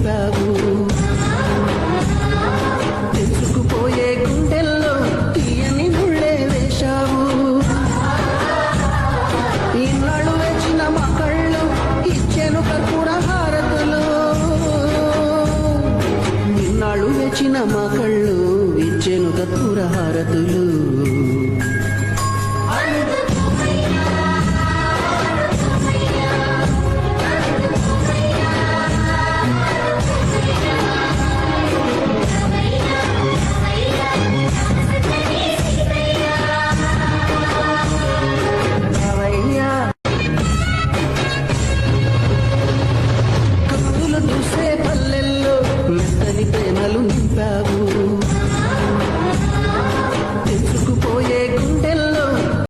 చెప్పావు. తెలుసుకుపోయే గుండెల్లో తీయని ముళ్ళే వేశావు. ఇన్నాళ్ళు వేచిన మా కళ్ళు ఇచ్చెను కర్పూర హారతులు. ఇన్నాళ్ళు వేచిన మా కళ్ళు ఇచ్చెను కర్పూర హారతులు.